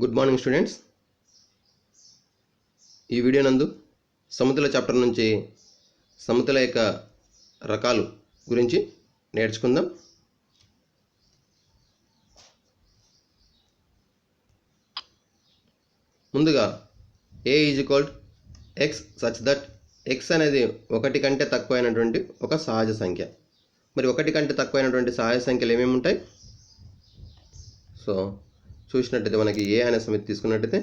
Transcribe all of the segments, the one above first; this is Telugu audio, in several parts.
Good morning students. ఈ వీడియో నందు సమితుల చాప్టర్ నుంచి సమితుల యొక్క రకాలు గురించి నేర్చుకుందాం. ముందుగా a = x such that x అనేది ఒకటి కంటే తక్కువైనటువంటి ఒక సహజ సంఖ్య. మరి ఒకటి కంటే తక్కువైనటువంటి సహజ సంఖ్యలు ఏమేమి ఉంటాయి? సో చూసినట్టయితే మనకి ఏ అనే సమితి తీసుకున్నట్టయితే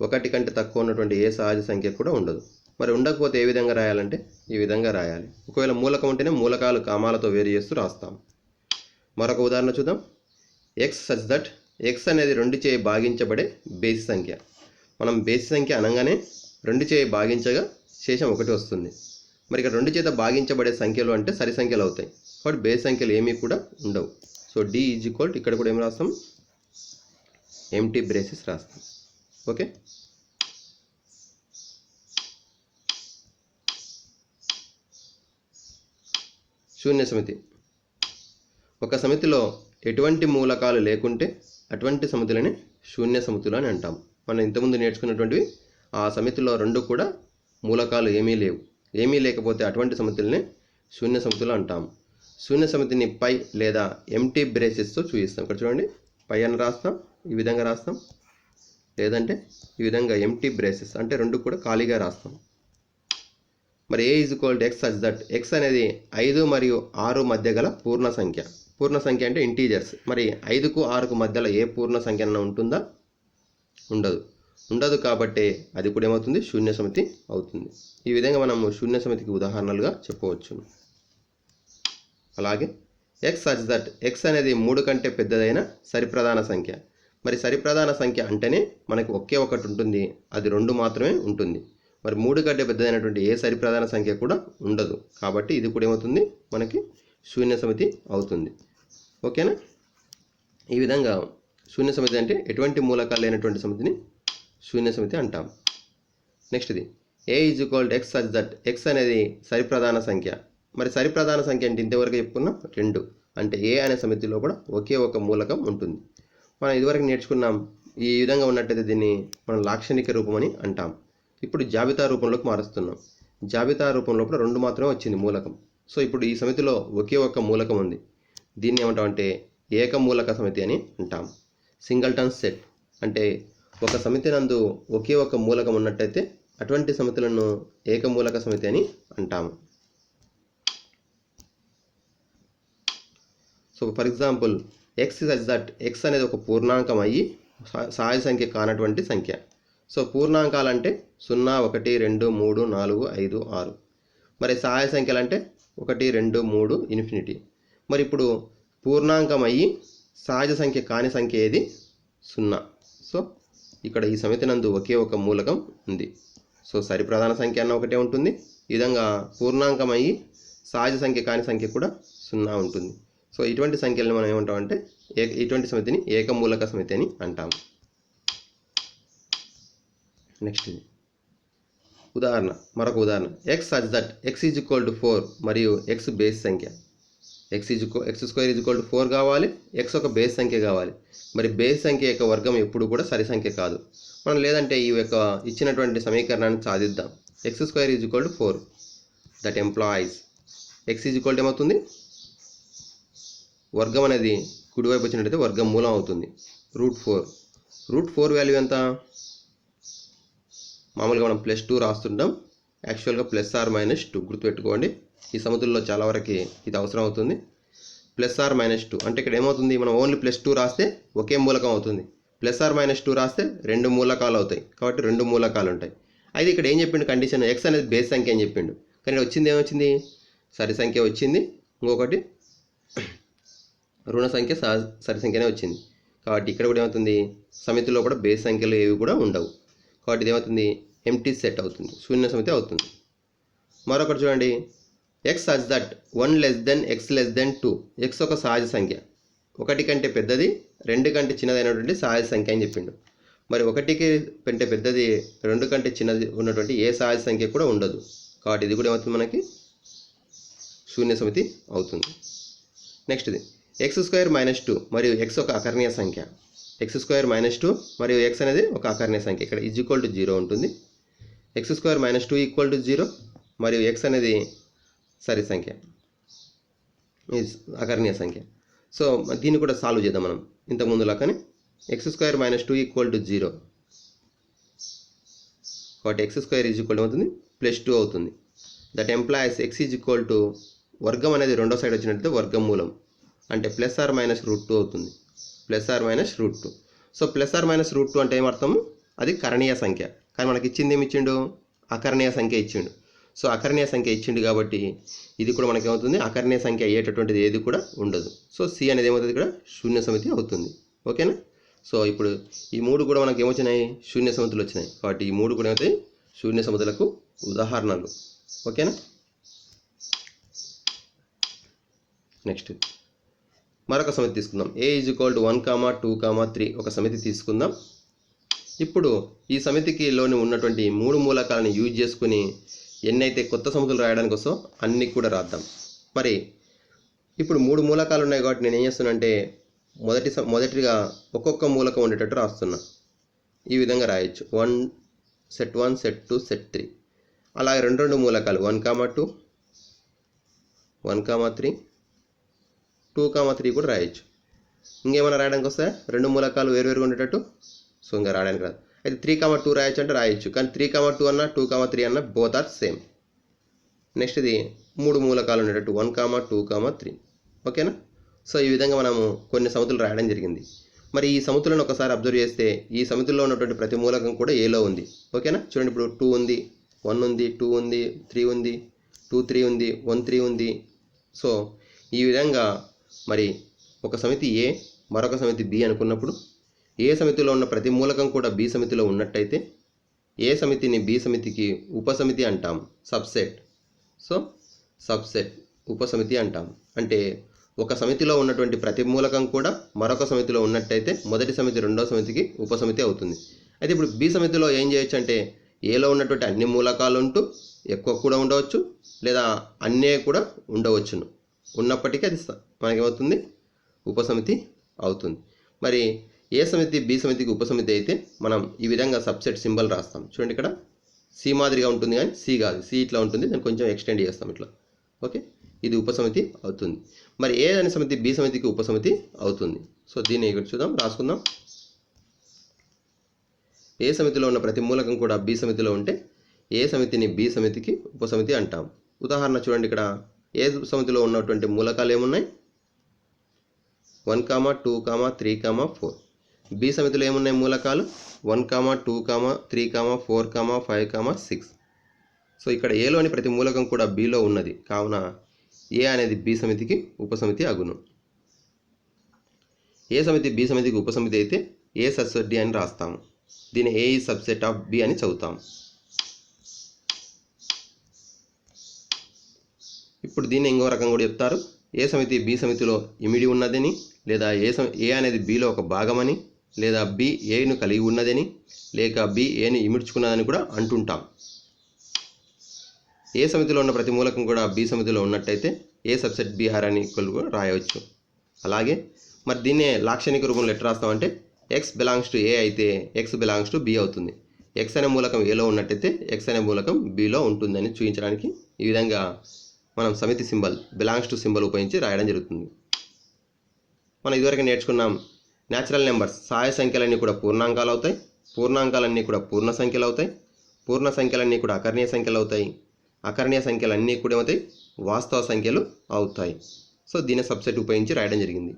ఒకటి కంటే తక్కువ ఉన్నటువంటి ఏ సహజ సంఖ్య కూడా ఉండదు. మరి ఉండకపోతే ఏ విధంగా రాయాలంటే ఈ విధంగా రాయాలి. ఒకవేళ మూలకం ఉంటేనే మూలకాలు కామాలతో వేరు చేస్తూ రాస్తాం. మరొక ఉదాహరణ చూద్దాం. ఎక్స్ సచ్ దట్ ఎక్స్ అనేది 2 చే భాగించబడే బేసి సంఖ్య. మనం బేసి సంఖ్య అనగానే 2 చే భాగించగా శేషం 1 వస్తుంది. మరి ఇక్కడ 2 చేత భాగించబడే సంఖ్యలు అంటే సరి సంఖ్యలు అవుతాయి. కాబట్టి బేసి సంఖ్యలు ఏమీ కూడా ఉండవు. సో డి = ఇక్కడ కూడా ఏం రాస్తాం? ఎంటీ బ్రేసెస్ రాస్తాం. ఓకే. శూన్య సమితి. ఒక సమితిలో ఎటువంటి మూలకాలు లేకుంటే అటువంటి సమితులని శూన్య సమితులు అని అంటాం. మనం ఇంతకుముందు నేర్చుకున్నటువంటివి ఆ సమితిలో 2 కూడా మూలకాలు ఏమీ లేవు. ఏమీ లేకపోతే అటువంటి సమితుల్ని శూన్య సమితులు అంటాం. శూన్య సమితిని పై లేదా ఎంటీ బ్రేసెస్తో చూపిస్తాం. ఇక్కడ చూడండి, పై అని రాస్తాం, ఈ విధంగా రాస్తాం, లేదంటే ఈ విధంగా ఎంటీ బ్రేసెస్ అంటే 2 కూడా ఖాళీగా రాస్తాం. మరి a = x such that x అనేది 5 మరియు 6 మధ్య గల పూర్ణ సంఖ్య. పూర్ణ సంఖ్య అంటే ఇంటీజర్స్. మరి 5కు 6కు మధ్యలో ఏ పూర్ణ సంఖ్య ఉంటుందా? ఉండదు. కాబట్టి అది కూడా ఏమవుతుంది? శూన్య సమితి అవుతుంది. ఈ విధంగా మనము శూన్య సమితికి ఉదాహరణలుగా చెప్పవచ్చు. అలాగే x such that x అనేది 3 కంటే పెద్దదైన సరిప్రధాన సంఖ్య. మరి సరిప్రధాన సంఖ్య అంటేనే మనకి ఒకే ఒకటి ఉంటుంది, అది 2 మాత్రమే ఉంటుంది. మరి 3 కంటే పెద్దదైనటువంటి ఏ సరిప్రధాన సంఖ్య కూడా ఉండదు. కాబట్టి ఇది కూడా ఏమవుతుంది? మనకి శూన్య సమితి అవుతుంది. ఓకేనా? ఈ విధంగా శూన్య సమితి అంటే ఎటువంటి మూలకాలు లేనటువంటి సమితిని శూన్య సమితి అంటాం. నెక్స్ట్ది a = x such that x అనేది సరిప్రధాన సంఖ్య. మరి సరిప్రధాన సంఖ్య అంటే ఇంతవరకు చెప్పుకున్నాం 2. అంటే a అనే సమితిలో కూడా ఒకే ఒక మూలకం ఉంటుంది. మనం ఇదివరకు నేర్చుకున్నాం. ఈ విధంగా ఉన్నట్టయితే దీన్ని మనం లాక్షణిక రూపం అని అంటాం. ఇప్పుడు జాబితా రూపంలోకి మారుస్తున్నాం. జాబితా రూపంలో కూడా 2 మాత్రమే వచ్చింది మూలకం. సో ఇప్పుడు ఈ సమితిలో ఒకే ఒక మూలకం ఉంది. దీన్ని ఏమంటామంటే ఏకమూలక సమితి అని అంటాం. సింగిల్టన్ సెట్ అంటే ఒక సమితి నందు ఒకే ఒక మూలకం ఉన్నట్టయితే అటువంటి సమితులను ఏకమూలక సమితి అని అంటాము. So for example x such that x అనేది ఒక పూర్ణాంకం అయ్యి సహజ సంఖ్య కానటువంటి సంఖ్య. సో పూర్ణాంకాలంటే 0, 1, 2, 3, 4, 5, 6. మరి సహజ సంఖ్యలు అంటే 1, 2, 3 ఇన్ఫినిటీ. మరి ఇప్పుడు పూర్ణాంకం అయ్యి సహజ సంఖ్య కాని సంఖ్య ఏది? 0. సో ఇక్కడ ఈ సమితి నందు ఒకే ఒక మూలకం ఉంది. సో సరిప్రధాన సంఖ్య అన్న ఒకటే ఉంటుంది. ఈ విధంగా పూర్ణాంకం అయ్యి సహజ సంఖ్య కాని సంఖ్య కూడా 0 ఉంటుంది. సో ఇటువంటి సంఖ్యలను మనం ఏమంటామంటే ఇటువంటి సమితిని ఏకమూలక సమితి అని అంటాము. నెక్స్ట్ ఉదాహరణ, మరొక ఉదాహరణ. x such that x = 4 మరియు x బేస్ సంఖ్య. x² 4 కావాలి, x ఒక బేస్ సంఖ్య కావాలి. మరి బేస్ సంఖ్య యొక్క వర్గం ఎప్పుడు కూడా సరి సంఖ్య కాదు. మనం లేదంటే ఈ యొక్క ఇచ్చినటువంటి సమీకరణాన్ని సాధిద్దాం. x² 4 దట్ ఎంప్లాయిస్ x ఏమవుతుంది? వర్గం అనేది కుడివైపు వచ్చినట్టయితే వర్గం మూలం అవుతుంది. √4 వాల్యూ ఎంత? మామూలుగా మనం +2 రాస్తుంటాం. యాక్చువల్గా +or-2 గుర్తుపెట్టుకోండి. ఈ సమితుల్లో చాలా వరకు ఇది అవసరం అవుతుంది. +or-2 అంటే ఇక్కడ ఏమవుతుంది? మనం ఓన్లీ +2 రాస్తే ఒకే మూలకం అవుతుంది. +or-2 రాస్తే 2 మూలకాలు అవుతాయి. కాబట్టి 2 మూలకాలు ఉంటాయి. అయితే ఇక్కడ ఏం చెప్పిండు కండిషన్? x అనేది బేస్ సంఖ్య అని చెప్పిండు. కానీ వచ్చింది ఏమొచ్చింది? సరి సంఖ్య వచ్చింది. ఇంకొకటి రుణ సంఖ్య సరి సంఖ్యనే వచ్చింది. కాబట్టి ఇక్కడ కూడా ఏమవుతుంది? సమితిలో కూడా బేస్ సంఖ్యలు ఏవి కూడా ఉండవు. కాబట్టి ఇది ఏమవుతుంది? ఎంటీ సెట్ అవుతుంది, శూన్య సమితి అవుతుంది. మరొకటి చూడండి. x such that 1 < x < 2. x ఒక సహజ సంఖ్య, 1 కంటే పెద్దది 2 కంటే చిన్నదైనటువంటి సహజ సంఖ్య అని చెప్పిండు. మరి 1 కంటే పెద్దది 2 కంటే చిన్నది ఉన్నటువంటి ఏ సహజ సంఖ్య కూడా ఉండదు. కాబట్టి ఇది కూడా ఏమవుతుంది? మనకి శూన్య సమితి అవుతుంది. నెక్స్ట్ది x² - 2 మరియు x ఒక అకర్ణీయ సంఖ్య. x² - 2 మరియు x అనేది ఒక అకర్ణీయ సంఖ్య. ఇక్కడ =0 ఉంటుంది. x² - 2 = 0 మరియు x అనేది సరి సంఖ్య, అకర్ణీయ సంఖ్య. సో దీన్ని కూడా సాల్వ్ చేద్దాం మనం ఇంతకుముందు లాగానే. x² - 2 = 0 కాబట్టి x² అవుతుంది +2 అవుతుంది. దట్ ఎంప్లాయస్ x వర్గం అనేది రెండో సైడ్ వచ్చినట్లయితే వర్గమూలం అంటే +or-√2 అవుతుంది. +or-√2. సో +or-√2 అంటే ఏమర్థము? అది కరణీయ సంఖ్య. కానీ మనకి ఇచ్చింది ఏమి ఇచ్చిండు? అకర్ణీయ సంఖ్య ఇచ్చిండు. సో అకర్ణీయ సంఖ్య ఇచ్చిండు కాబట్టి ఇది కూడా మనకి ఏమవుతుంది? అకర్ణీయ సంఖ్య అయ్యేటటువంటిది ఏది కూడా ఉండదు. సో సి అనేది ఏమవుతుంది? ఇక్కడ శూన్య సమితి అవుతుంది. ఓకేనా? సో ఇప్పుడు ఈ 3 కూడా మనకి ఏమొచ్చినాయి? శూన్య సమితులు వచ్చినాయి. కాబట్టి ఈ 3 కూడా ఏమవుతాయి? శూన్య సమితులకు ఉదాహరణలు. ఓకేనా? నెక్స్ట్ మరొక సమితి తీసుకుందాం. a = 1, 2, 3 ఒక సమితి తీసుకుందాం. ఇప్పుడు ఈ సమితికి లోని ఉన్నటువంటి 3 మూలకాలను యూజ్ చేసుకుని ఎన్నైతే కొత్త సమితులు రాయడానికి వస్తో అన్నీ కూడా రాద్దాం. మరి ఇప్పుడు 3 మూలకాలు ఉన్నాయి కాబట్టి నేను ఏం చేస్తున్నానంటే మొదటిగా ఒక్కొక్క మూలకం ఉండేటట్టు రాస్తున్నా. ఈ విధంగా రాయొచ్చు. Set 1, set 2, set 3. అలాగే రెండు మూలకాలు 1, 2, 1, 3, 2, 3 కూడా రాయొచ్చు. ఇంకేమైనా రాయడానికి వస్తే రెండు మూలకాలు వేరువేరుగా ఉండేటట్టు సో ఇంకా రాయడానికి రాదు. అయితే 3, 2 రాయొచ్చు అంటే రాయొచ్చు. కానీ 3, 2 అన్నా 2, 3 అన్నా బోత్ ఆర్ సేమ్. నెక్స్ట్ ఇది 3 మూలకాలు ఉండేటట్టు 1, 2, 3. ఓకేనా? సో ఈ విధంగా మనము కొన్ని సమితులు రాయడం జరిగింది. మరి ఈ సమితులను ఒకసారి అబ్జర్వ్ చేస్తే ఈ సమితుల్లో ఉన్నటువంటి ప్రతి మూలకం కూడా ఏలో ఉంది. ఓకేనా? చూడండి, ఇప్పుడు 2 ఉంది, 1 ఉంది, 2 ఉంది, 3 ఉంది, 2, 3 ఉంది, 1, 3 ఉంది. సో ఈ విధంగా మరి ఒక సమితి ఏ మరొక సమితి బి అనుకున్నప్పుడు ఏ సమితిలో ఉన్న ప్రతి మూలకం కూడా బి సమితిలో ఉన్నట్టయితే ఏ సమితిని బి సమితికి ఉపసమితి అంటాం, సబ్సెట్. సో సబ్సెట్ ఉపసమితి అంటాం. అంటే ఒక సమితిలో ఉన్నటువంటి ప్రతి మూలకం కూడా మరొక సమితిలో ఉన్నట్టయితే మొదటి సమితి రెండో సమితికి ఉపసమితి అవుతుంది. అయితే ఇప్పుడు బి సమితిలో ఏం చేయొచ్చు అంటే ఏలో ఉన్నటువంటి అన్ని మూలకాలు ఉంటూ ఎక్కువ కూడా ఉండవచ్చు, లేదా అన్నీ కూడా ఉండవచ్చును. ఉన్నప్పటికీ అది మనకేమవుతుంది? ఉపసమితి అవుతుంది. మరి ఏ సమితి బి సమితికి ఉపసమితి అయితే మనం ఈ విధంగా సబ్సెట్ సింబల్ రాస్తాం. చూడండి, ఇక్కడ సి మాదిరిగా ఉంటుంది కానీ సి కాదు, సి ఇట్లా ఉంటుంది. దాన్ని కొంచెం ఎక్స్టెండ్ చేస్తాం ఇట్లా. ఓకే, ఇది ఉపసమితి అవుతుంది. మరి ఏ అనే సమితి బి సమితికి ఉపసమితి అవుతుంది. సో దీన్ని ఇక్కడ చూద్దాం, రాసుకుందాం. ఏ సమితిలో ఉన్న ప్రతి మూలకం కూడా బి సమితిలో ఉంటే ఏ సమితిని బి సమితికి ఉపసమితి అంటాం. ఉదాహరణ చూడండి, ఇక్కడ ఏ సమితిలో ఉన్నటువంటి మూలకాలు ఏమున్నాయి? 1, 2, 3, 4. బి సమితిలో ఏమున్నాయి మూలకాలు? 1, 2, 3, 4, 5, 6. సో ఇక్కడ ఏలోని ప్రతి మూలకం కూడా బిలో ఉన్నది కావున ఏ అనేది బి సమితికి ఉపసమితి అగును. ఏ సమితి బి సమితికి ఉపసమితి అయితే ఏ సబ్సెట్ డి అని రాస్తాము. దీన్ని ఏ ఈజ్ సబ్సెట్ ఆఫ్ బి అని చదువుతాం. ఇప్పుడు దీన్ని ఇంకో రకం కూడా చెప్తారు. ఏ సమితి బి సమితిలో ఇమిడి ఉన్నదని, లేదా ఏ అనేది బిలో ఒక భాగమని, లేదా బి ఏను కలిగి ఉన్నదని, లేక బి ఏని ఇమిడ్చుకున్నదని కూడా అంటుంటాం. ఏ సమితిలో ఉన్న ప్రతి మూలకం కూడా బి సమితిలో ఉన్నట్టయితే ఏ సబ్సెట్ బి ఆర్ అని కూడా రాయవచ్చు. అలాగే మరి దీన్నే లాక్షణిక రూపంలో ఎట్లా రాస్తామంటే ఎక్స్ బిలాంగ్స్ టు ఏ అయితే ఎక్స్ బిలాంగ్స్ టు బి అవుతుంది. ఎక్స్ అనే మూలకం ఏలో ఉన్నట్టయితే ఎక్స్ అనే మూలకం బిలో ఉంటుందని చూపించడానికి ఈ విధంగా మనం సమితి సింబల్ బిలాంగ్స్ టు సింబల్ ఉపయోగించి రాయడం జరుగుతుంది. మనం ఇదివరకు నేర్చుకున్నాం న్యాచురల్ నెంబర్స్ సహాయ సంఖ్యలన్నీ కూడా పూర్ణాంకాలు అవుతాయి, పూర్ణాంకాలన్నీ కూడా పూర్ణ సంఖ్యలు అవుతాయి, పూర్ణ సంఖ్యలన్నీ కూడా అకర్ణీయ సంఖ్యలు అవుతాయి, అకర్ణీయ సంఖ్యలన్నీ కూడా ఏమవుతాయి? వాస్తవ సంఖ్యలు అవుతాయి. సో దీన్ని సబ్సెట్ ఉపయోగించి రాయడం జరిగింది.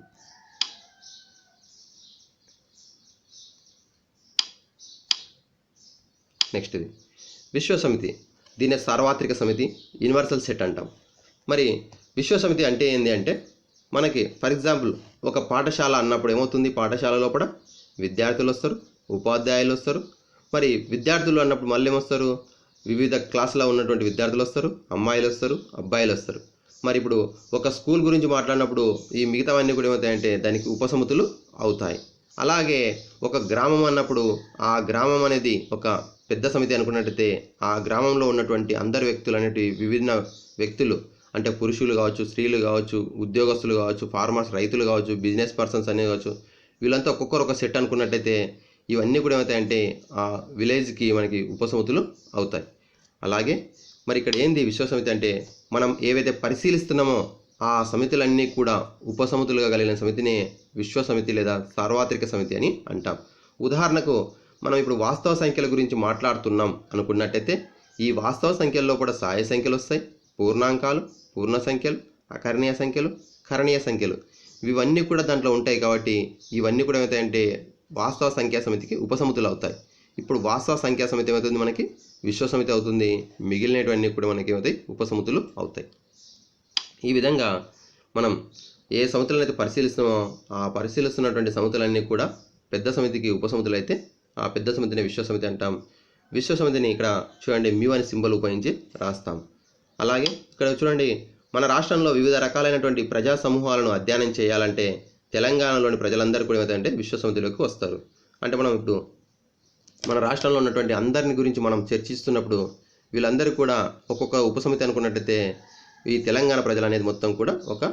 నెక్స్ట్ ఇది విశ్వసమితి. దీన్ని సార్వత్రిక సమితి, యూనివర్సల్ సెట్ అంటాం. మరి విశ్వసమితి అంటే ఏంటి అంటే మనకి ఫర్ ఎగ్జాంపుల్ ఒక పాఠశాల అన్నప్పుడు ఏమవుతుంది? పాఠశాల లోపల విద్యార్థులు వస్తారు, ఉపాధ్యాయులు వస్తారు. మరి విద్యార్థులు అన్నప్పుడు మళ్ళీ ఏమొస్తారు? వివిధ క్లాసులో ఉన్నటువంటి విద్యార్థులు వస్తారు, అమ్మాయిలు వస్తారు, అబ్బాయిలు వస్తారు. మరి ఇప్పుడు ఒక స్కూల్ గురించి మాట్లాడినప్పుడు ఈ మిగతావన్నీ కూడా ఏమవుతాయంటే దానికి ఉపసమితులు అవుతాయి. అలాగే ఒక గ్రామం అన్నప్పుడు ఆ గ్రామం అనేది ఒక పెద్ద సమితి అనుకున్నట్టయితే ఆ గ్రామంలో ఉన్నటువంటి అందరు వ్యక్తులు అనేటివి విభిన్న వ్యక్తులు అంటే పురుషులు కావచ్చు, స్త్రీలు కావచ్చు, ఉద్యోగస్తులు కావచ్చు, ఫార్మర్స్ రైతులు కావచ్చు, బిజినెస్ పర్సన్స్ అనే కావచ్చు, వీళ్ళంతా ఒక్కొక్కరు ఒక సెట్ అనుకున్నట్టయితే ఇవన్నీ కూడా ఏమవుతాయంటే ఆ విలేజ్కి మనకి ఉపసమితులు అవుతాయి. అలాగే మరి ఇక్కడ ఏంది విశ్వసమితి అంటే మనం ఏవైతే పరిశీలిస్తున్నామో ఆ సమితులన్నీ కూడా ఉపసమితులుగా కలిగిన సమితిని విశ్వసమితి లేదా సార్వత్రిక సమితి అని అంటాం. ఉదాహరణకు మనం ఇప్పుడు వాస్తవ సంఖ్యల గురించి మాట్లాడుతున్నాం అనుకున్నట్టయితే ఈ వాస్తవ సంఖ్యల్లో కూడా సహాయ సంఖ్యలు వస్తాయి, పూర్ణాంకాలు, పూర్ణ సంఖ్యలు, అకరణీయ సంఖ్యలు, కరణీయ సంఖ్యలు, ఇవన్నీ కూడా దాంట్లో ఉంటాయి. కాబట్టి ఇవన్నీ కూడా ఏమవుతాయంటే వాస్తవ సంఖ్యా సమితికి ఉపసమితులు అవుతాయి. ఇప్పుడు వాస్తవ సంఖ్యా సమితి ఏమవుతుంది, మనకి విశ్వసమితి అవుతుంది. మిగిలినటువన్నీ కూడా మనకి ఏమవుతాయి, ఉపసమితులు అవుతాయి. ఈ విధంగా మనం ఏ సమితులను అయితే పరిశీలిస్తామో ఆ పరిశీలిస్తున్నటువంటి సమితులన్నీ కూడా పెద్ద సమితికి ఉపసమితులు అయితే ఆ పెద్ద సమితిని విశ్వసమితి అంటాం. విశ్వసమితిని ఇక్కడ చూడండి మ్యూ అనే సింబల్ ఉపయోగించి రాస్తాం. అలాగే ఇక్కడ చూడండి మన రాష్ట్రంలో వివిధ రకాలైనటువంటి ప్రజా సమూహాలను అధ్యయనం చేయాలంటే తెలంగాణలోని ప్రజలందరూ కూడా ఏమవుతాయంటే విశ్వసమితిలోకి వస్తారు. అంటే మనం ఇప్పుడు మన రాష్ట్రంలో ఉన్నటువంటి అందరిని గురించి మనం చర్చిస్తున్నప్పుడు వీళ్ళందరూ కూడా ఒక్కొక్క ఉపసమితి అనుకున్నట్టయితే ఈ తెలంగాణ ప్రజలు అనేది మొత్తం కూడా ఒక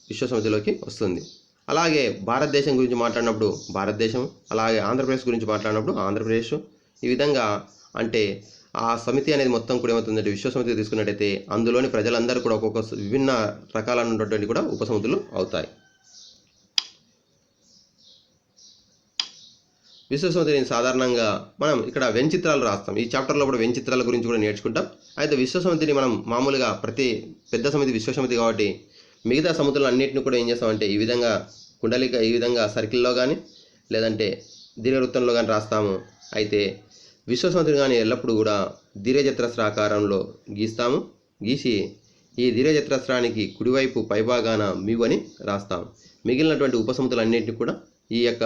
విశ్వసమితిలోకి వస్తుంది. అలాగే భారతదేశం గురించి మాట్లాడినప్పుడు భారతదేశం, అలాగే ఆంధ్రప్రదేశ్ గురించి మాట్లాడినప్పుడు ఆంధ్రప్రదేశ్, ఈ విధంగా అంటే ఆ సమితి అనేది మొత్తం కూడా ఏమవుతుందంటే విశ్వసమితి తీసుకున్నట్టయితే అందులోని ప్రజలందరూ కూడా ఒక్కొక్క విభిన్న రకాలైనటువంటి కూడా ఉపసమితులు అవుతాయి. విశ్వసమితిని సాధారణంగా మనం ఇక్కడ వెంచిత్రాలు రాస్తాం. ఈ చాప్టర్లో కూడా వెంచిత్రాల గురించి కూడా నేర్చుకుంటాం. అయితే విశ్వసమితిని మనం మామూలుగా ప్రతి పెద్ద సమితి విశ్వసమితి కాబట్టి మిగతా సమితులు అన్నింటిని కూడా ఏం చేస్తామంటే ఈ విధంగా కుండలిక, ఈ విధంగా సర్కిల్లో కానీ లేదంటే దీర్ఘవృత్తంలో కానీ రాస్తాము. అయితే విశ్వసమితిని కానీ ఎల్లప్పుడూ కూడా దీర్ఘచతురస్రాకారంలో గీస్తాము. గీసి ఈ దీర్ఘచతురస్రానికి కుడివైపు పైభాగాన మ్యూ అని రాస్తాం. మిగిలినటువంటి ఉపసమితులన్నింటినీ కూడా ఈ యొక్క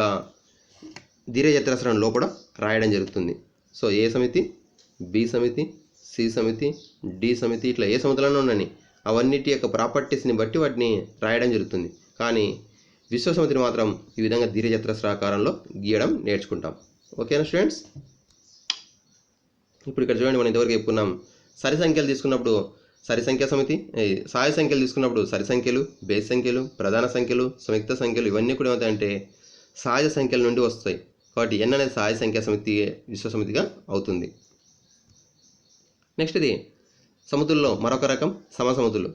దీర్ఘచతురస్రం లోపల రాయడం జరుగుతుంది. సో ఏ సమితి, బి సమితి, సి సమితి, డి సమితి, ఇట్లా ఏ సమితులను ఉన్నాయి అవన్నిటి యొక్క ప్రాపర్టీస్ని బట్టి వాటిని రాయడం జరుగుతుంది. కానీ విశ్వసమితిని మాత్రం ఈ విధంగా దీర్ఘచతురస్రాకారంలో గీయడం నేర్చుకుంటాం. ఓకేనా స్టూడెంట్స్? ఇప్పుడు ఇక్కడ చూడండి మనం ఇంతవరకు చెప్పుకున్నాం. సరి సంఖ్యలు తీసుకున్నప్పుడు సరి సంఖ్యా సమితి, సహాయ సంఖ్యలు తీసుకున్నప్పుడు సరి సంఖ్యలు, బేస్ సంఖ్యలు, ప్రధాన సంఖ్యలు, సంయుక్త సంఖ్యలు ఇవన్నీ కూడా ఏమవుతాయంటే సహజ సంఖ్యల నుండి వస్తాయి. కాబట్టి ఎన్ అనేది సహాయ సంఖ్యా సమితి విశ్వసమితిగా అవుతుంది. నెక్స్ట్ ఇది సమితుల్లో మరొక రకం సమసమితులు.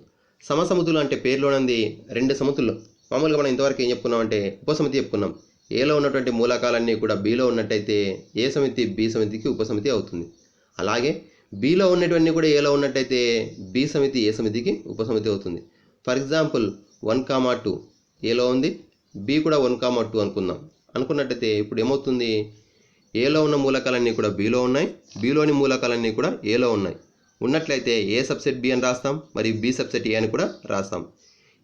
సమసమితులు అంటే పేర్లోనంది రెండు సమితులు. మామూలుగా మనం ఇంతవరకు ఏం చెప్పుకున్నామంటే ఉపసమితి చెప్పుకున్నాం. ఏలో ఉన్నటువంటి మూలకాలన్నీ కూడా బిలో ఉన్నట్టయితే ఏ సమితి బి సమితికి ఉపసమితి అవుతుంది. అలాగే బిలో ఉన్నటువంటి కూడా ఏలో ఉన్నట్టయితే బి సమితి ఏ సమితికి ఉపసమితి అవుతుంది. ఫర్ ఎగ్జాంపుల్ 1,2 ఏలో ఉంది, బి కూడా 1,2 అనుకున్నట్టయితే ఇప్పుడు ఏమవుతుంది, ఏలో ఉన్న మూలకాలన్నీ కూడా బిలో ఉన్నాయి, బిలోని మూలకాలన్నీ కూడా ఏలో ఉన్నాయి. ఉన్నట్లయితే ఏ సబ్సెట్ బి అని రాస్తాం, మరియు బి సబ్సెట్ ఏ అని కూడా రాస్తాం.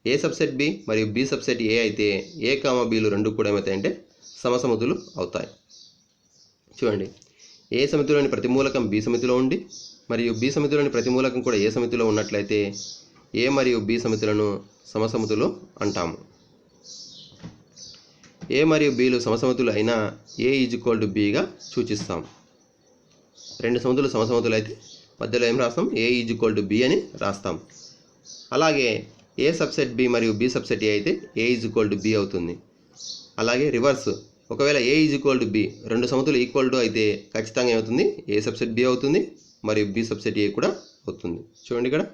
ఏ సబ్సెట్ బి మరియు బి సబ్సెట్ ఏ అయితే ఏ కామ బిలు రెండు కూడా ఏమవుతాయంటే సమసమితులు అవుతాయి. చూడండి, ఏ సమితిలోని ప్రతి మూలకం బి సమితిలో ఉండి మరియు బి సమితిలోని ప్రతి మూలకం కూడా ఏ సమితిలో ఉన్నట్లయితే ఏ మరియు బి సమితులను సమసమితులు అంటాము. ఏ మరియు బిలు సమసమితులు అయినా ఏ ఈజ్ బిగా సూచిస్తాం. రెండు సమితులు సమసమితులు అయితే మధ్యలో ఏం రాస్తాం, ఏ ఈజ్ బి అని రాస్తాం. అలాగే ఏ సబ్సెట్ బి మరియు బి సబ్సెట్ ఏ అయితే ఏ ఈజ్ బి అవుతుంది. అలాగే రివర్స్, ఒకవేళ ఏ ఈజ్ బి రెండు సమితులు ఈక్వల్ టు అయితే ఖచ్చితంగా ఏమవుతుంది, ఏ సబ్సెట్ బి అవుతుంది మరియు బి సబ్సెట్ ఏ కూడా అవుతుంది. చూడండి ఇక్కడ.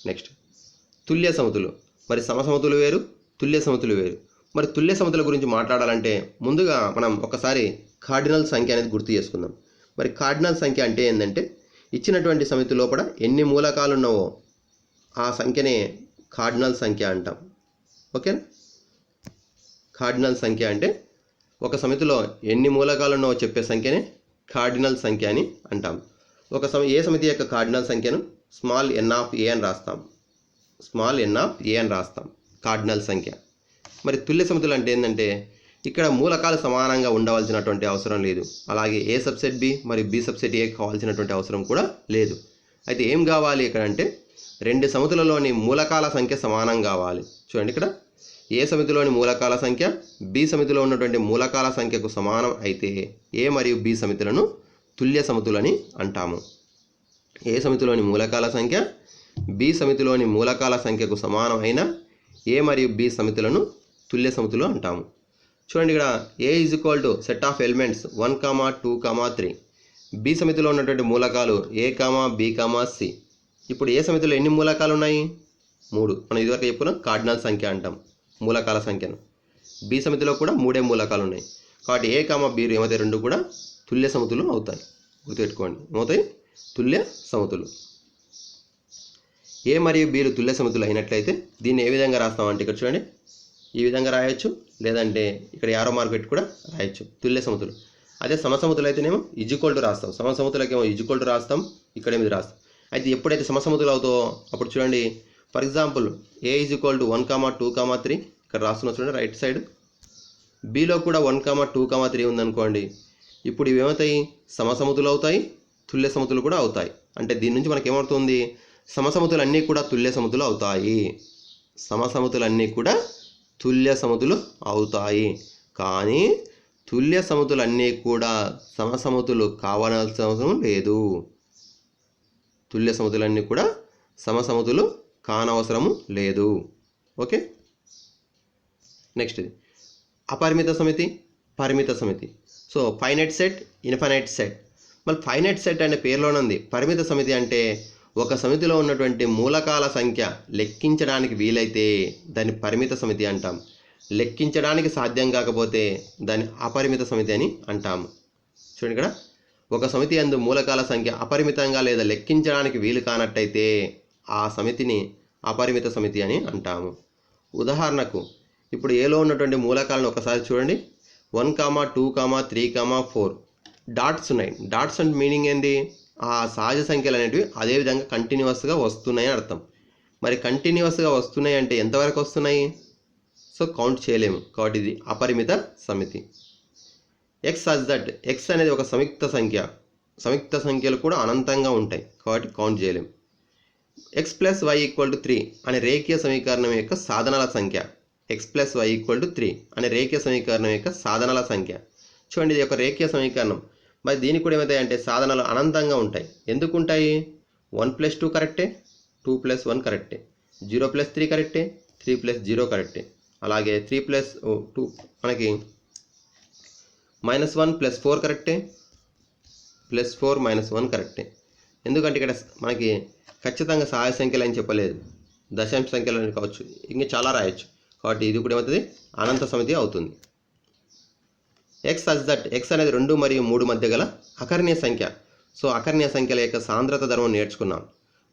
నెక్స్ట్ తుల్య సమితులు. మరి సమసమితులు వేరు, తుల్య సమితులు వేరు. మరి తుల్య సమితుల గురించి మాట్లాడాలంటే ముందుగా మనం ఒకసారి కార్డినల్ సంఖ్య అనేది గుర్తు చేసుకుందాం. మరి కార్డినల్ సంఖ్య అంటే ఏంటంటే ఇచ్చినటువంటి సమితి లోపల ఎన్ని మూలకాలు ఉన్నావో ఆ సంఖ్యనే కార్డినల్ సంఖ్య అంటాం. ఓకేనా? కార్డినల్ సంఖ్య అంటే ఒక సమితిలో ఎన్ని మూలకాలు ఉన్నావో చెప్పే సంఖ్యనే కార్డినల్ సంఖ్య అని అంటాం. ఏ సమితి యొక్క కార్డినల్ సంఖ్యను స్మాల్ ఎన్ ఆఫ్ ఏ అని రాస్తాం. స్మాల్ ఎన్ ఆఫ్ ఏ అని రాస్తాం కార్డినల్ సంఖ్య. మరి తుల్య సమితులు అంటే ఏంటంటే ఇక్కడ మూలకాలు సమానంగా ఉండవలసినటువంటి అవసరం లేదు. అలాగే ఏ సబ్సెట్ బి మరియు బి సబ్సెట్ ఏ కావాల్సినటువంటి అవసరం కూడా లేదు. అయితే ఏం కావాలి ఇక్కడ అంటే రెండు సమితులలోని మూలకాల సంఖ్య సమానం కావాలి. చూడండి, ఇక్కడ ఏ సమితిలోని మూలకాల సంఖ్య బి సమితిలో ఉన్నటువంటి మూలకాల సంఖ్యకు సమానం అయితే ఏ మరియు బి సమితులను తుల్య సమితులని అంటాము. ఏ సమితిలోని మూలకాల సంఖ్య బి సమితిలోని మూలకాల సంఖ్యకు సమానం అయిన ఏ మరియు బి సమితులను తుల్య సమితులు అంటాము. చూడండి, ఇక్కడ A is equal to set of elements 1, 2, 3. B సమితిలో ఉన్నటువంటి మూలకాలు ఏ, బి, సి. ఇప్పుడు ఏ సమితిలో ఎన్ని మూలకాలు ఉన్నాయి? 3. మనం ఇదివరకు చెప్పుకున్నాం కార్డినల్ సంఖ్య అంటాం మూలకాల సంఖ్యను. బి సమితిలో కూడా 3 మూలకాలు ఉన్నాయి. కాబట్టి ఏ, బి ఏమవుతాయి? రెండు కూడా తుల్య సమితులు అవుతాయి. గుర్తుపెట్టుకోండి, ఏమవుతాయి? తుల్య సమితులు. ఏ మరియు బిలు తుల్య సమితులు అయినట్లయితే దీన్ని ఏ విధంగా రాస్తామంటే ఇక్కడ చూడండి, ఈ విధంగా రాయొచ్చు, లేదంటే ఇక్కడ యారో మార్క్ పెట్టి కూడా రాయొచ్చు. తుల్య సమితులు. అదే సమసమితులు అయితేనేమో ఈజ్ఈక్వల్ టు రాస్తాం, సమసమితులకేమో ఈజ్ఈక్వల్ టు రాస్తాం, ఇక్కడేమో ఇది రాస్తాం. అయితే ఎప్పుడైతే సమసమితులు అవుతావో అప్పుడు చూడండి, for example A is equal to 1, 2, 3 ఇక్కడ రాస్తున్నా చూడండి రైట్ సైడ్. బిలో కూడా 1, 2, 3 ఉందనుకోండి. ఇప్పుడు ఇవి ఏమవుతాయి? సమసమితులు అవుతాయి, తుల్య సమితులు కూడా అవుతాయి. అంటే దీని నుంచి మనకి ఏమవుతుంది? సమసమితులన్నీ కూడా తుల్య సమితులు అవుతాయి. సమసమితులన్నీ కూడా తుల్య సమితులు అవుతాయి. కానీ తుల్య సమితులన్నీ కూడా సమసమితులు కావాల్సిన అవసరం లేదు. తుల్య సమితులన్నీ కూడా సమసమితులు కానవసరము లేదు. ఓకే, నెక్స్ట్ ఇది అపరిమిత సమితి, పరిమిత సమితి. So finite set, infinite set. మళ్ళీ ఫైనైట్ సెట్ అనే పేరులోనే ఉంది. పరిమిత సమితి అంటే ఒక సమితిలో ఉన్నటువంటి మూలకాల సంఖ్య లెక్కించడానికి వీలైతే దాన్ని పరిమిత సమితి అంటాం. లెక్కించడానికి సాధ్యం కాకపోతే దాన్ని అపరిమిత సమితి అని అంటాము. చూడండి, ఇక్కడ ఒక సమితి యందు మూలకాల సంఖ్య అపరిమితంగా లేదా లెక్కించడానికి వీలు కానట్టయితే ఆ సమితిని అపరిమిత సమితి అని అంటాము. ఉదాహరణకు ఇప్పుడు ఏలో ఉన్నటువంటి మూలకాలను ఒకసారి చూడండి. 1, 2, 3, 4 డాట్స్ ఉన్నాయి. డాట్స్ అంటే మీనింగ్ ఏంటి? ఆ సహజ సంఖ్యలు అనేటివి అదేవిధంగా కంటిన్యూస్గా వస్తున్నాయి అని అర్థం. మరి కంటిన్యూస్గా వస్తున్నాయి అంటే ఎంతవరకు వస్తున్నాయి? సో కౌంట్ చేయలేము, కాబట్టి ఇది అపరిమిత సమితి. ఎక్స్ సచ్ దట్, ఎక్స్ అనేది ఒక సంయుక్త సంఖ్య. సంయుక్త సంఖ్యలు కూడా అనంతంగా ఉంటాయి కాబట్టి కౌంట్ చేయలేము. X plus y equal to 3 అనే రేఖీయ సమీకరణం యొక్క సాధనాల సంఖ్య. X plus y equal to 3 అనే రేఖీయ సమీకరణం యొక్క సాధనాల సంఖ్య. చూడండి, ఇది ఒక రేఖీయ సమీకరణం. మరి దీనికి కూడా ఏమవుతాయి అంటే సాధనాలు అనంతంగా ఉంటాయి. ఎందుకు ఉంటాయి? 1 + 2 కరెక్టే, 2 + 1 కరెక్టే, 0 + 3 కరెక్టే, 3 + 0 కరెక్టే. అలాగే 3 + 2 మనకి -1 + 4 కరెక్టే, +4 - 1 కరెక్టే. ఎందుకంటే ఇక్కడ మనకి ఖచ్చితంగా సహాయ సంఖ్యలు అని చెప్పలేదు, దశాంశ సంఖ్యలు అని కావచ్చు, ఇంకా చాలా రాయొచ్చు. కాబట్టి ఇది కూడా ఏమవుతుంది? అనంత సమితి అవుతుంది. ఎక్స్ సచ్ దట్, ఎక్స్ అనేది 2 మరియు 3 మధ్య గల అకర్ణీయ సంఖ్య. సో అకర్ణీయ సంఖ్యల యొక్క సాంద్రత ధర్మం నేర్చుకున్నాం.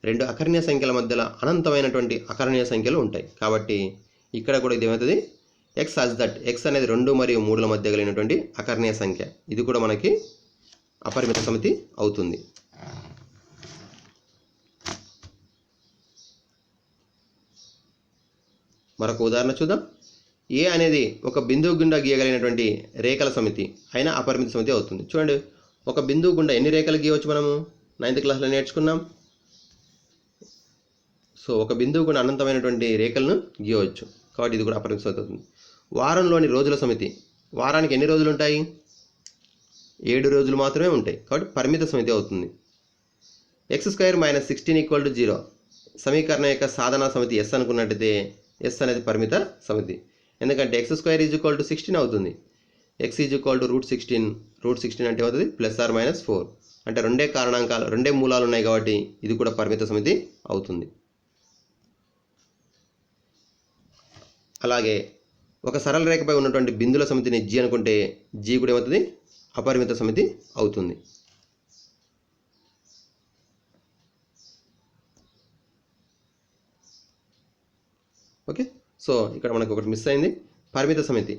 2 అకర్ణీయ సంఖ్యల మధ్యలో అనంతమైనటువంటి అకర్ణీయ సంఖ్యలు ఉంటాయి. కాబట్టి ఇక్కడ కూడా ఇది ఏమవుతుంది? ఎక్స్ సచ్ దట్, ఎక్స్ అనేది 2 మరియు 3 మధ్య కలిగినటువంటి అకర్ణీయ సంఖ్య. ఇది కూడా మనకి అపరిమిత సమితి అవుతుంది. మరొక ఉదాహరణ చూద్దాం. ఏ అనేది ఒక బిందువు గుండా గీయగలిగినటువంటి రేఖల సమితి అయినా అపరిమిత సమితి అవుతుంది. చూడండి, ఒక బిందువు గుండా ఎన్ని రేఖలు గీయవచ్చు? మనము 9th క్లాస్లో నేర్చుకున్నాం. సో ఒక బిందువు గుండా అనంతమైనటువంటి రేఖలను గీయవచ్చు, కాబట్టి ఇది కూడా అపరిమిత సమితి అవుతుంది. వారంలోని రోజుల సమితి. వారానికి ఎన్ని రోజులు ఉంటాయి? 7 రోజులు మాత్రమే ఉంటాయి, కాబట్టి పరిమిత సమితి అవుతుంది. x² - 16 = 0 సమీకరణం యొక్క సాధన సమితి ఎస్ అనుకున్నట్టయితే ఎస్ అనేది పరిమిత సమితి. ఎందుకంటే x² = 16 అవుతుంది. x √16, √16 అంటే అవుతుంది +or -4. అంటే రెండే మూలాలు ఉన్నాయి కాబట్టి ఇది కూడా పరిమిత సమితి అవుతుంది. అలాగే ఒక సరళ రేఖపై ఉన్నటువంటి బిందుల సమితిని జీ అనుకుంటే జీ కూడా ఏమవుతుంది? అపరిమిత సమితి అవుతుంది. ఓకే, సో ఇక్కడ మనకు ఒకటి మిస్ అయింది. పరిమిత సమితి.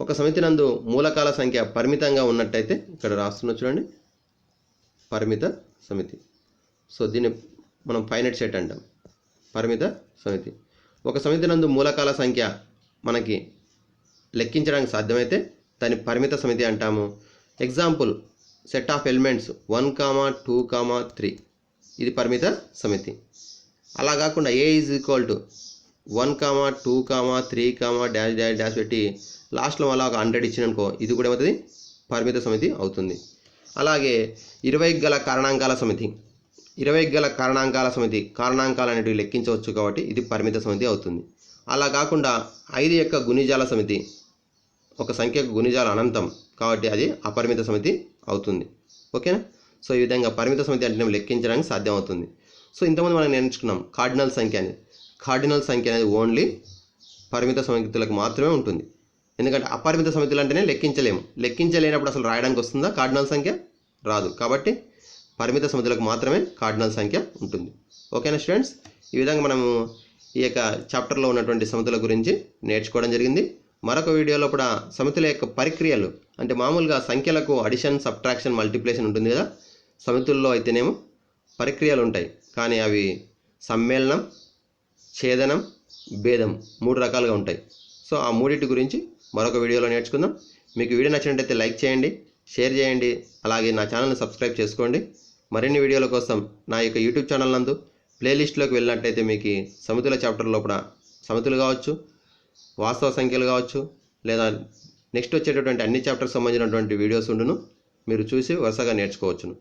ఒక సమితి నందు మూలకాల సంఖ్య పరిమితంగా ఉన్నట్టయితే ఇక్కడ రాస్తున్నా చూడండి, పరిమిత సమితి. సో దీన్ని మనం ఫైనైట్ సెట్ అంటాం, పరిమిత సమితి. ఒక సమితి నందు మూలకాల సంఖ్య మనకి లెక్కించడానికి సాధ్యమైతే దాన్ని పరిమిత సమితి అంటాము. ఎగ్జాంపుల్ సెట్ ఆఫ్ ఎలిమెంట్స్ 1, 2, 3 ఇది పరిమిత సమితి. అలా కాకుండా ఏ ఈజ్ ఈక్వల్ టు 1, 2, 3, డాష్ పెట్టి లాస్ట్లో అలా ఒక 100 ఇచ్చిననుకో ఇది కూడా ఏమవుతుంది? పరిమిత సమితి అవుతుంది. అలాగే 20 గల కారణాంకాల సమితి. 20 గల కారణాంకాల సమితి, కారణాంకాలు అనేటివి లెక్కించవచ్చు కాబట్టి ఇది పరిమిత సమితి అవుతుంది. అలా కాకుండా 5 యొక్క గుణిజాల సమితి ఒక సంఖ్యకు గుణిజాల అనంతం కాబట్టి అది అపరిమిత సమితి అవుతుంది. ఓకేనా? సో ఈ విధంగా పరిమిత సమితి అంటే లెక్కించడానికి సాధ్యం అవుతుంది. సో ఇంతకుముందు మనం నేర్చుకున్నాం కార్డినల్ సంఖ్య అనేది. కార్డినల్ సంఖ్య అనేది ఓన్లీ పరిమిత సమితులకు మాత్రమే ఉంటుంది. ఎందుకంటే అపరిమిత సమితులు అంటేనే లెక్కించలేము. లెక్కించలేనప్పుడు అసలు రాయడానికి వస్తుందా కార్డినల్ సంఖ్య? రాదు. కాబట్టి పరిమిత సమితులకు మాత్రమే కార్డినల్ సంఖ్య ఉంటుంది. ఓకేనా స్టూడెంట్స్? ఈ విధంగా మనము ఈ యొక్క చాప్టర్లో ఉన్నటువంటి సమితుల గురించి నేర్చుకోవడం జరిగింది. మరొక వీడియోలో కూడా సమితుల యొక్క పరిక్రియలు అంటే మామూలుగా సంఖ్యలకు అడిషన్, సబ్ట్రాక్షన్, మల్టిప్లికేషన్ ఉంటుంది కదా. సమితుల్లో అయితేనేమో పరిక్రియలు ఉంటాయి, కానీ అవి సమ్మేళనం, ఛేదనం, భేదం 3 రకాలుగా ఉంటాయి. సో ఆ మూడింటి గురించి మరొక వీడియోలో నేర్చుకుందాం. మీకు వీడియో నచ్చినట్లయితే లైక్ చేయండి, షేర్ చేయండి, అలాగే నా ఛానల్ని సబ్స్క్రైబ్ చేసుకోండి. మరిన్ని వీడియోల కోసం నా యొక్క యూట్యూబ్ ఛానల్ నందు ప్లేలిస్ట్లోకి వెళ్ళినట్టయితే మీకు సమితుల చాప్టర్ లోపల సమితులు కావచ్చు, వాస్తవ సంఖ్యలు కావచ్చు, లేదా నెక్స్ట్ వచ్చేటటువంటి అన్ని చాప్టర్స్ సంబంధించినటువంటి వీడియోస్ ఉండును. మీరు చూసి వరుసగా నేర్చుకోవచ్చును.